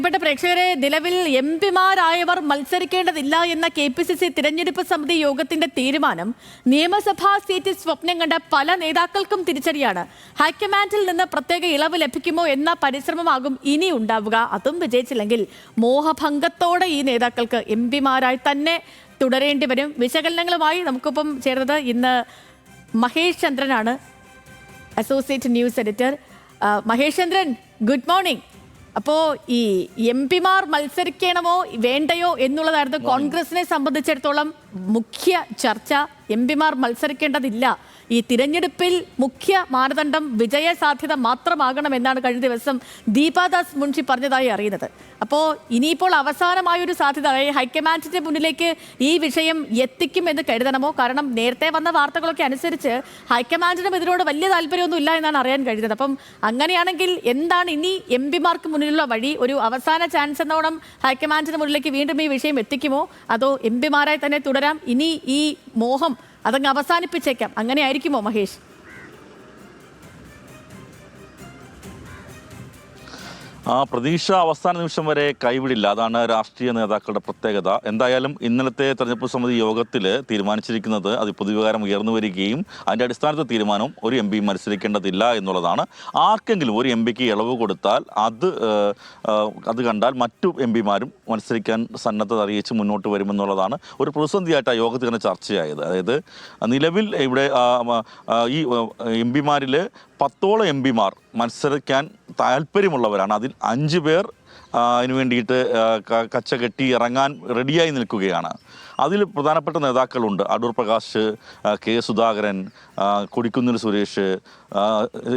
പ്രേക്ഷകരെ, നിലവിൽ എംപിമാരായവർ മത്സരിക്കേണ്ടതില്ല എന്ന KPCC തിരഞ്ഞെടുപ്പ് സമിതി യോഗത്തിന്റെ തീരുമാനം നിയമസഭാ സീറ്റ് സ്വപ്നം കണ്ട പല നേതാക്കൾക്കും തിരിച്ചടിയാണ്. ഹൈക്കമാൻഡിൽ നിന്ന് പ്രത്യേക ഇളവ് ലഭിക്കുമോ എന്ന പരിശ്രമമാകും ഇനി ഉണ്ടാവുക. അതും വിജയിച്ചില്ലെങ്കിൽ മോഹഭംഗത്തോടെ ഈ നേതാക്കൾക്ക് എംപിമാരായി തന്നെ തുടരേണ്ടി വരും. വിശകലനങ്ങളുമായി നമുക്കൊപ്പം ചേർന്നത് ഇന്ന് മഹേഷ് ചന്ദ്രനാണ്, associate news editor. Mahesh Chandran, good morning. അപ്പോൾ ഈ എംപിമാർ മത്സരിക്കണമോ വേണ്ടയോ എന്നുള്ളതായിരുന്നു കോൺഗ്രസിനെ സംബന്ധിച്ചിടത്തോളം മുഖ്യ ചർച്ച. എംപിമാർ മത്സരിക്കേണ്ടതില്ല, ഈ തിരഞ്ഞെടുപ്പിൽ മുഖ്യ മാനദണ്ഡം വിജയ സാധ്യത മാത്രമാകണമെന്നാണ് കഴിഞ്ഞ ദിവസം ദീപാദാസ് മുൻഷി പറഞ്ഞതായി അറിയുന്നത്. അപ്പോൾ ഇനിയിപ്പോൾ അവസാനമായൊരു സാധ്യത ഹൈക്കമാൻഡിന്റെ മുന്നിലേക്ക് ഈ വിഷയം എത്തിക്കുമെന്ന് കരുതണമോ? കാരണം നേരത്തെ വന്ന വാർത്തകളൊക്കെ അനുസരിച്ച് ഹൈക്കമാൻഡിനും ഇതിനോട് വലിയ താല്പര്യമൊന്നും ഇല്ല എന്നാണ് അറിയാൻ കഴിയുന്നത്. അപ്പം അങ്ങനെയാണെങ്കിൽ എന്താണ് ഇനി എംപിമാർക്ക് മുന്നിലുള്ള വഴി? ഒരു അവസാന ചാൻസ് എന്നോണം ഹൈക്കമാൻഡിന് മുന്നിലേക്ക് വീണ്ടും ഈ വിഷയം എത്തിക്കുമോ, അതോ എംപിമാരായി തന്നെ തുടരാം, ഇനി ഈ മോഹം അതങ്ങ് അവസാനിപ്പിച്ചേക്കാം, അങ്ങനെ ആയിരിക്കുമോ മഹേഷ്? പ്രതീക്ഷ അവസാന നിമിഷം വരെ കൈവിടില്ല, അതാണ് രാഷ്ട്രീയ നേതാക്കളുടെ പ്രത്യേകത. എന്തായാലും ഇന്നലത്തെ തെരഞ്ഞെടുപ്പ് സമിതി യോഗത്തിൽ തീരുമാനിച്ചിരിക്കുന്നത് അത് പൊതുവികാരം ഉയർന്നു വരികയും അതിൻ്റെ അടിസ്ഥാനത്തിൽ തീരുമാനം ഒരു MP മത്സരിക്കേണ്ടതില്ല എന്നുള്ളതാണ്. ആർക്കെങ്കിലും ഒരു MPക്ക് ഇളവ് കൊടുത്താൽ അത് കണ്ടാൽ മറ്റു MPമാരും മത്സരിക്കാൻ സന്നദ്ധത അറിയിച്ച് മുന്നോട്ട് വരുമെന്നുള്ളതാണ് ഒരു പ്രതിസന്ധിയായിട്ട് ആ യോഗത്തിൽ തന്നെ ചർച്ചയായത്. അതായത് നിലവിൽ ഇവിടെ ഈ MPമാരിൽ 10ഓളം MPമാർ മത്സരിക്കാൻ താല്പര്യമുള്ളവരാണ്. അതിൽ 5 പേർ അതിനു വേണ്ടിയിട്ട് കച്ച കെട്ടി ഇറങ്ങാൻ റെഡിയായി നിൽക്കുകയാണ്. അതിൽ പ്രധാനപ്പെട്ട നേതാക്കളുണ്ട്. അടൂർ പ്രകാശ്, K സുധാകരൻ, കൊടിക്കുന്നിൽ സുരേഷ്,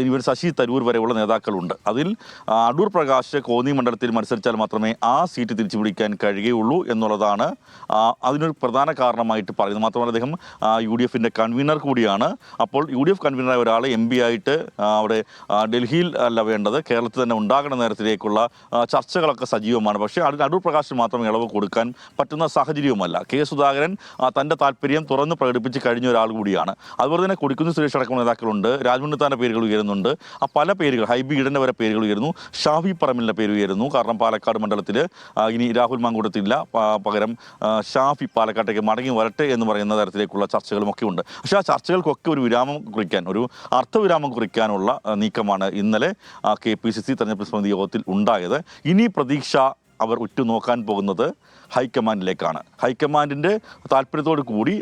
ഇവർ ശശി തരൂർ വരെയുള്ള നേതാക്കളുണ്ട്. അതിൽ അടൂർ പ്രകാശ് കോന്നി മണ്ഡലത്തിൽ മത്സരിച്ചാൽ മാത്രമേ ആ സീറ്റ് തിരിച്ചു പിടിക്കാൻ കഴിയുകയുള്ളൂ എന്നുള്ളതാണ് അതിനൊരു പ്രധാന കാരണമായിട്ട് പറയുന്നത്. മാത്രമല്ല അദ്ദേഹം UDFൻ്റെ കൺവീനർ കൂടിയാണ്. അപ്പോൾ UDF കൺവീനറായ ഒരാൾ MP ആയിട്ട് അവിടെ ഡൽഹിയിൽ അല്ല വേണ്ടത്, കേരളത്തിൽ തന്നെ ഉണ്ടാകുന്ന നേരത്തിലേക്കുള്ള ചർച്ചകളൊക്കെ സജീവമാണ്. പക്ഷേ അടൂർ പ്രകാശിന് മാത്രം ഇളവ് കൊടുക്കാൻ പറ്റുന്ന സാഹചര്യവുമല്ല. K സുധാകരൻ തൻ്റെ താല്പര്യം തുറന്ന് പ്രകടിപ്പിച്ച് കഴിഞ്ഞ ഒരാൾ കൂടിയാണ്. അതുപോലെ തന്നെ കൊടിക്കുന്നിൽ സുരേഷ് അടക്കമുള്ള നേതാക്കളുണ്ട്. രാജ്മണ്ണിത്താൻ്റെ പേരുകൾ ഉയരുന്നുണ്ട്. പല പേരുകൾ, ഹൈബി ഈഡൻ്റെ വരെ പേരുകൾ ഉയരുന്നു. ഷാഫി പറമ്പിലിൻ്റെ പേര് ഉയരുന്നു. കാരണം പാലക്കാട് മണ്ഡലത്തിൽ ഇനി രാഹുൽ മാങ്കൂട്ടത്തില്ല, പകരം ഷാഫി പാലക്കാട്ടേക്ക് മടങ്ങി വരട്ടെ എന്ന് പറയുന്ന തരത്തിലേക്കുള്ള ചർച്ചകളുമൊക്കെ ഉണ്ട്. പക്ഷേ ആ ചർച്ചകൾക്കൊക്കെ ഒരു വിരാമം കുറിക്കാൻ, ഒരു അർത്ഥവിരാമം കുറിക്കാനുള്ള നീക്കമാണ് ഇന്നലെ KPCC തെരഞ്ഞെടുപ്പ് സമിതി യോഗത്തിൽ ഉണ്ടായത്. ഇനി പ്രതീക്ഷ അവർ ഉറ്റുനോക്കാൻ പോകുന്നത് ഹൈക്കമാൻഡിലേക്കാണ്. ഹൈക്കമാൻഡിൻ്റെ താല്പര്യത്തോടു കൂടി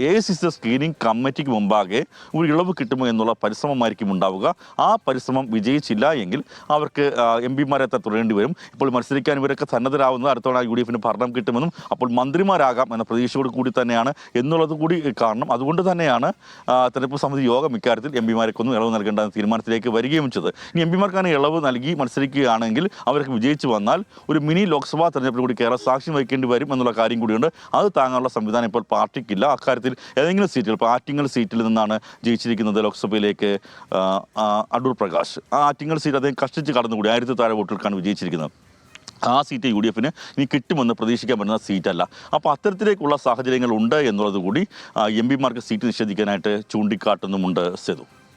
AICC സ്ക്രീനിങ് കമ്മിറ്റിക്ക് മുമ്പാകെ ഒരു ഇളവ് കിട്ടുമോ എന്നുള്ള പരിശ്രമമായിരിക്കും ഉണ്ടാവുക. ആ പരിശ്രമം വിജയിച്ചില്ല എങ്കിൽ അവർക്ക് MPമാരെ തുടരേണ്ടി വരും. ഇപ്പോൾ മത്സരിക്കാൻ ഇവരൊക്കെ സന്നദ്ധരാകുന്നത് അടുത്തവണ UDFന് ഭരണം കിട്ടുമെന്നും അപ്പോൾ മന്ത്രിമാരാകാം എന്ന പ്രതീക്ഷയോട് കൂടി തന്നെയാണ് എന്നുള്ളത് കൂടി കാണണം. അതുകൊണ്ട് തന്നെയാണ് തെരഞ്ഞെടുപ്പ് സമിതി യോഗം ഇക്കാര്യത്തിൽ MPമാർക്കൊന്നും ഇളവ് നൽകേണ്ട തീരുമാനത്തിലേക്ക് വരികയും ചെയ്തത്. ഇനി MPമാർക്കാണ് ഇളവ് നൽകി മത്സരിക്കുകയാണെങ്കിൽ അവർക്ക് വിജയിച്ചു വന്നാൽ ഒരു മിനി ലോക്സഭാ തെരഞ്ഞെടുപ്പിൽ കൂടി കേരളം സാക്ഷ്യം വഹിക്കേണ്ടി വരും എന്നുള്ള കാര്യം കൂടിയുണ്ട്. അത് താങ്ങാനുള്ള സംവിധാനം ഇപ്പോൾ പാർട്ടിക്കില്ല. അക്കാര്യത്തിൽ ഏതെങ്കിലും സീറ്റുകൾ, ഇപ്പോൾ ആറ്റിങ്ങൽ സീറ്റിൽ നിന്നാണ് ജയിച്ചിരിക്കുന്നത് ലോക്സഭയിലേക്ക് അടൂർ പ്രകാശ്. ആ ആറ്റിങ്ങൽ സീറ്റ് അദ്ദേഹം കഷ്ടിച്ച് കടന്നുകൂടി 1000 താഴെ വോട്ടുകൾക്കാണ് വിജയിച്ചിരിക്കുന്നത്. ആ സീറ്റ് UDFന് ഇനി കിട്ടുമെന്ന് പ്രതീക്ഷിക്കാൻ പറ്റുന്ന സീറ്റല്ല. അപ്പോൾ അത്തരത്തിലേക്കുള്ള സാഹചര്യങ്ങൾ ഉണ്ട് എന്നുള്ളത് കൂടി MPമാർക്ക് സീറ്റ് നിഷേധിക്കാനായിട്ട് ചൂണ്ടിക്കാട്ടുന്നുമുണ്ട്. സേതു.